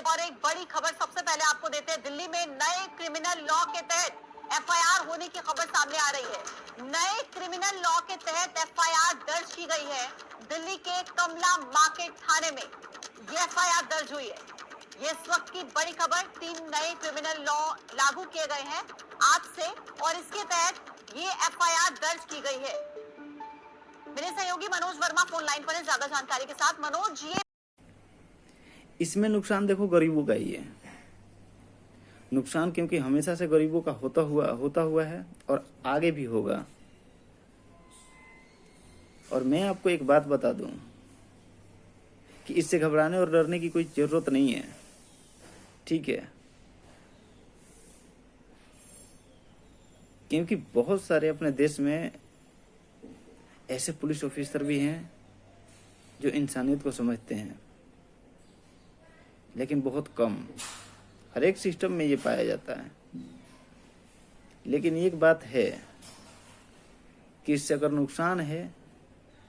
और एक बड़ी खबर सबसे पहले आपको देते हैं। दिल्ली में नए क्रिमिनल लॉ के तहत एफआईआर होने की खबर सामने आ रही है। नए क्रिमिनल लॉ के तहत एफआईआर दर्ज की गई है। दिल्ली के कमला मार्केट थाने में ये एफआईआर दर्ज हुई है। ये इस वक्त की बड़ी खबर। 3 नए क्रिमिनल लॉ लागू किए गए हैं आज से और इसके तहत ये एफआईआर दर्ज की गई है। मेरे सहयोगी मनोज वर्मा फोन लाइन पर है ज्यादा जानकारी के साथ। मनोज, ये इसमें नुकसान देखो गरीबों का ही है नुकसान, क्योंकि हमेशा से गरीबों का होता हुआ है और आगे भी होगा। और मैं आपको एक बात बता दूं कि इससे घबराने और डरने की कोई जरूरत नहीं है, ठीक है? क्योंकि बहुत सारे अपने देश में ऐसे पुलिस ऑफिसर भी हैं जो इंसानियत को समझते हैं, लेकिन बहुत कम। हर एक सिस्टम में ये पाया जाता है। लेकिन एक बात है कि इससे अगर नुकसान है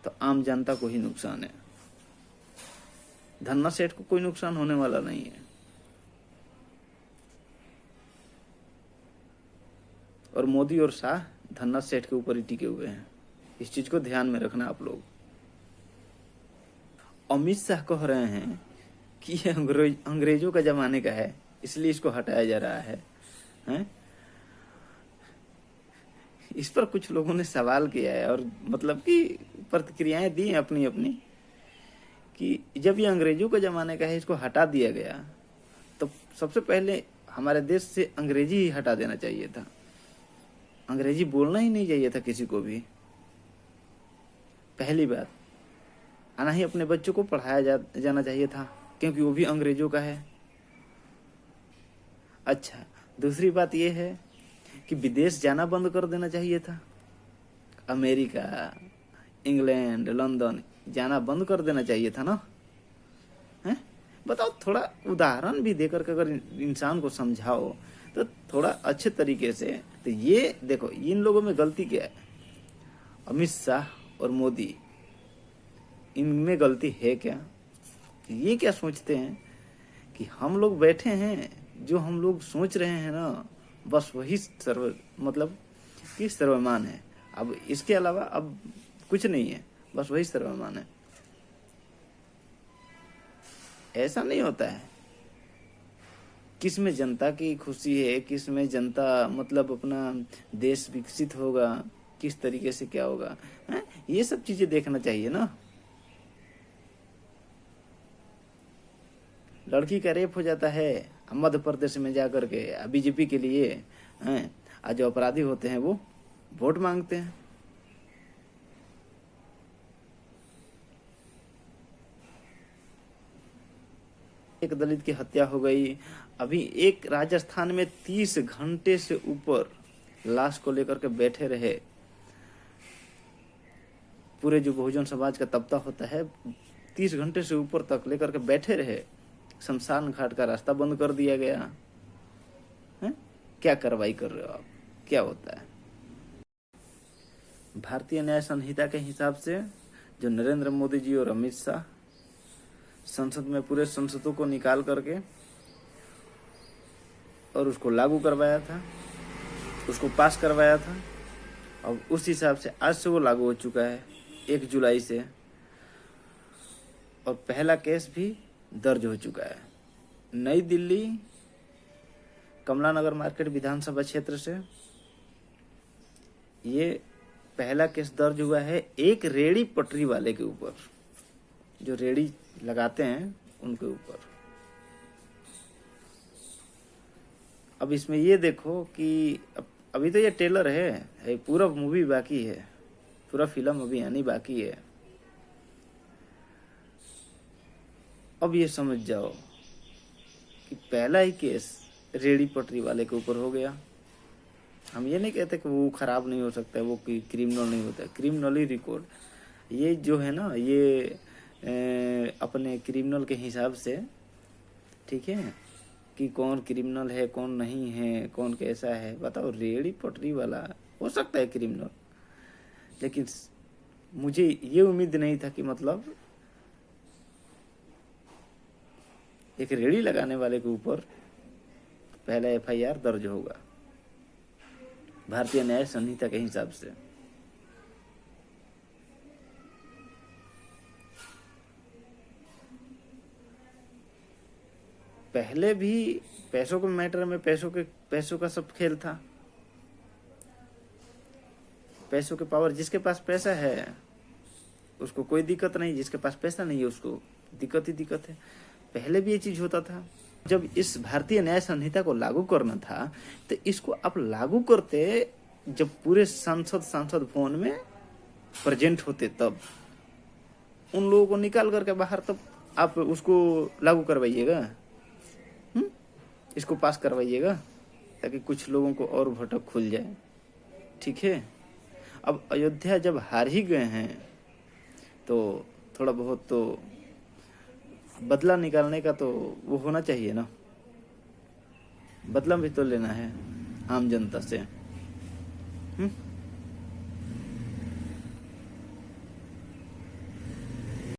तो आम जनता को ही नुकसान है। धन्ना सेठ को कोई नुकसान होने वाला नहीं है। और मोदी और शाह धन्ना सेठ के ऊपर ही टिके हुए हैं। इस चीज को ध्यान में रखना आप लोग। अमित शाह कह रहे हैं कि ये अंग्रेजों का जमाने का है, इसलिए इसको हटाया जा रहा है, हैं? इस पर कुछ लोगों ने सवाल किया है और मतलब कि प्रतिक्रियाएं दी हैं अपनी अपनी कि जब ये अंग्रेजों के जमाने का है, इसको हटा दिया गया, तो सबसे पहले हमारे देश से अंग्रेजी ही हटा देना चाहिए था। अंग्रेजी बोलना ही नहीं चाहिए था किसी को भी, पहली बात। ना ही अपने बच्चों को पढ़ाया जाना चाहिए था, क्योंकि वो भी अंग्रेजों का है। अच्छा, दूसरी बात यह है कि विदेश जाना बंद कर देना चाहिए था। अमेरिका, इंग्लैंड, लंदन जाना बंद कर देना चाहिए था ना, हैं? बताओ, थोड़ा उदाहरण भी देकर के अगर इंसान को समझाओ तो थोड़ा अच्छे तरीके से। तो ये देखो, इन लोगों में गलती क्या है? अमित शाह और मोदी, इनमें गलती है क्या? ये क्या सोचते हैं कि हम लोग बैठे हैं, जो हम लोग सोच रहे हैं ना, बस वही मतलब कि सर्वमान है। अब इसके अलावा अब कुछ नहीं है, बस वही सर्वमान है। ऐसा नहीं होता है। किस में जनता की खुशी है, किस में जनता मतलब अपना देश विकसित होगा, किस तरीके से क्या होगा, है? ये सब चीजें देखना चाहिए ना। लड़की का रेप हो जाता है मध्य प्रदेश में जाकर के बीजेपी के लिए, हैं? आज जो अपराधी होते हैं वो वोट मांगते हैं। एक दलित की हत्या हो गई। अभी एक राजस्थान में 30 घंटे से ऊपर लाश को लेकर के बैठे रहे। पूरे जो बहुजन समाज का तबका होता है, 30 घंटे से ऊपर तक लेकर के बैठे रहे। शमशान घाट का रास्ता बंद कर दिया गया है। क्या कार्रवाई कर रहे हो आप? क्या होता है? भारतीय न्याय संहिता के हिसाब से जो नरेंद्र मोदी जी और अमित शाह संसद में पूरे संसदों को निकाल करके और उसको लागू करवाया था, उसको पास करवाया था, अब उस हिसाब से आज से वो लागू हो चुका है 1 जुलाई से। और पहला केस भी दर्ज हो चुका है। नई दिल्ली कमला नगर मार्केट विधानसभा क्षेत्र से ये पहला केस दर्ज हुआ है एक रेड़ी पटरी वाले के ऊपर, जो रेड़ी लगाते हैं उनके ऊपर। अब इसमें ये देखो कि अभी तो ये ट्रेलर है, पूरा मूवी बाकी है, पूरा फिल्म अभी आनी बाकी है। अब ये समझ जाओ कि पहला ही केस रेड़ी पटरी वाले के ऊपर हो गया। हम ये नहीं कहते कि वो खराब नहीं हो सकता है, वो क्रिमिनल नहीं होता है, क्रिमिनली रिकॉर्ड ये जो है ना, ये अपने क्रिमिनल के हिसाब से, ठीक है, कि कौन क्रिमिनल है कौन नहीं है, कौन कैसा है। बताओ, रेड़ी पटरी वाला हो सकता है क्रिमिनल, लेकिन मुझे ये उम्मीद नहीं था कि मतलब एक रेड़ी लगाने वाले के ऊपर पहला FIR दर्ज होगा भारतीय न्याय संहिता के हिसाब से। पहले भी पैसों के मैटर में पैसों का सब खेल था। पैसों के पावर, जिसके पास पैसा है उसको कोई दिक्कत नहीं, जिसके पास पैसा नहीं है उसको दिक्कत ही दिक्कत है। पहले भी ये चीज होता था। जब इस भारतीय न्याय संहिता को लागू करना था तो इसको आप लागू करते जब पूरे सांसद फोन में प्रेजेंट होते, तब उन लोगों को निकाल करके बाहर, तब आप उसको लागू करवाइएगा, इसको पास करवाइएगा, ताकि कुछ लोगों को और भटक खुल जाए। ठीक है, अब अयोध्या जब हार ही गए हैं तो थोड़ा बहुत तो बदला निकालने का तो वो होना चाहिए ना, बदला भी तो लेना है आम जनता से।